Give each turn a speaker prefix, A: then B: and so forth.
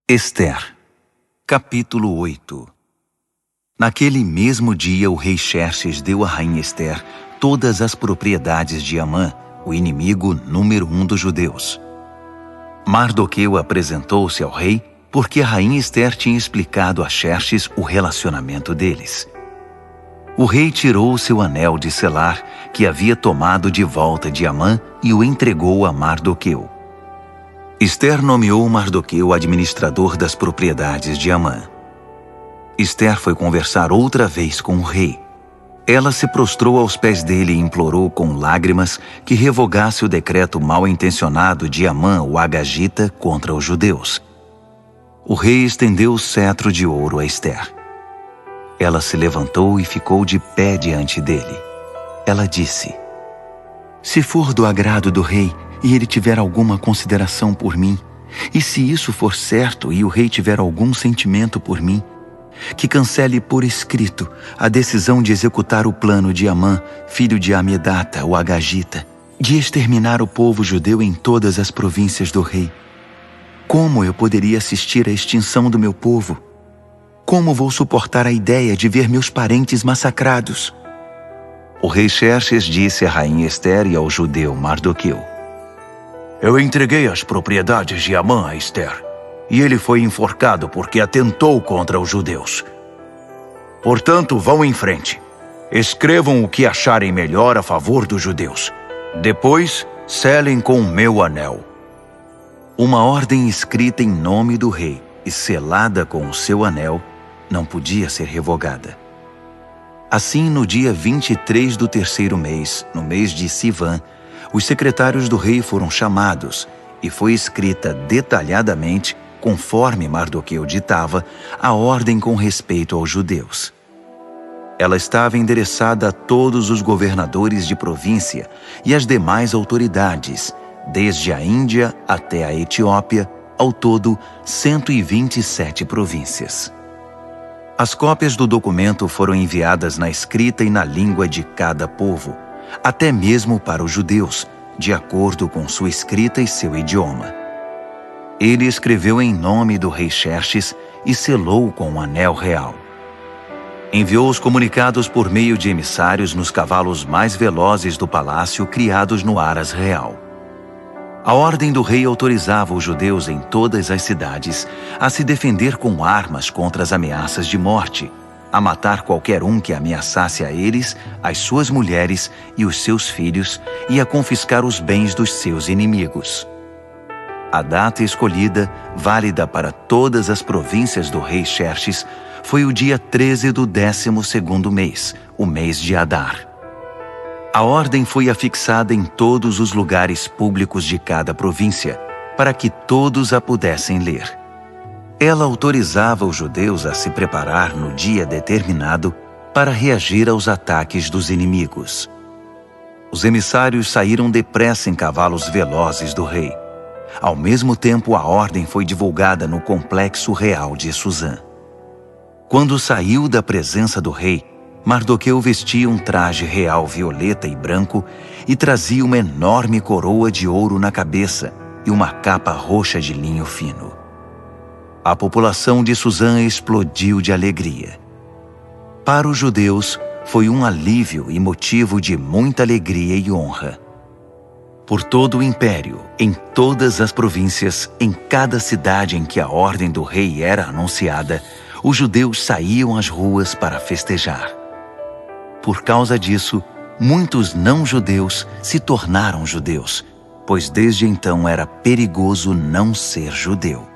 A: Ester, capítulo 8. Naquele mesmo dia o rei Xerxes deu à rainha Ester todas as propriedades de Amã, o inimigo número 1 dos judeus. Mardoqueu apresentou-se ao rei porque a rainha Ester tinha explicado a Xerxes o relacionamento deles. O rei tirou seu anel de selar, que havia tomado de volta de Amã, e o entregou a Mardoqueu. Ester nomeou Mardoqueu administrador das propriedades de Amã. Ester foi conversar outra vez com o rei. Ela se prostrou aos pés dele e implorou com lágrimas que revogasse o decreto mal-intencionado de Amã, o Agagita, contra os judeus. O rei estendeu o cetro de ouro a Ester. Ela se levantou e ficou de pé diante dele. Ela disse: "Se for do agrado do rei, e ele tiver alguma consideração por mim, e se isso for certo e o rei tiver algum sentimento por mim, que cancele por escrito a decisão de executar o plano de Amã, filho de Amedata, o Agagita, de exterminar o povo judeu em todas as províncias do rei. Como eu poderia assistir à extinção do meu povo? Como vou suportar a ideia de ver meus parentes massacrados?" O rei Xerxes disse à rainha Ester e ao judeu Mardoqueu: "Eu entreguei as propriedades de Amã a Ester, e ele foi enforcado porque atentou contra os judeus. Portanto, vão em frente. Escrevam o que acharem melhor a favor dos judeus. Depois, selem com o meu anel." Uma ordem escrita em nome do rei e selada com o seu anel não podia ser revogada. Assim, no dia 23 do terceiro mês, no mês de Sivan, os secretários do rei foram chamados e foi escrita detalhadamente, conforme Mardoqueu ditava, a ordem com respeito aos judeus. Ela estava endereçada a todos os governadores de província e às demais autoridades, desde a Índia até a Etiópia, ao todo 127 províncias. As cópias do documento foram enviadas na escrita e na língua de cada povo, até mesmo para os judeus, de acordo com sua escrita e seu idioma. Ele escreveu em nome do rei Xerxes e selou com o anel real. Enviou os comunicados por meio de emissários nos cavalos mais velozes do palácio criados no Aras Real. A ordem do rei autorizava os judeus em todas as cidades a se defender com armas contra as ameaças de morte, a matar qualquer um que ameaçasse a eles, as suas mulheres e os seus filhos, e a confiscar os bens dos seus inimigos. A data escolhida, válida para todas as províncias do rei Xerxes, foi o dia 13 do 12º mês, o mês de Adar. A ordem foi afixada em todos os lugares públicos de cada província, para que todos a pudessem ler. Ela autorizava os judeus a se preparar no dia determinado para reagir aos ataques dos inimigos. Os emissários saíram depressa em cavalos velozes do rei. Ao mesmo tempo, a ordem foi divulgada no complexo real de Suzã. Quando saiu da presença do rei, Mardoqueu vestia um traje real violeta e branco e trazia uma enorme coroa de ouro na cabeça e uma capa roxa de linho fino. A população de Suzã explodiu de alegria. Para os judeus, foi um alívio e motivo de muita alegria e honra. Por todo o império, em todas as províncias, em cada cidade em que a ordem do rei era anunciada, os judeus saíam às ruas para festejar. Por causa disso, muitos não-judeus se tornaram judeus, pois desde então era perigoso não ser judeu.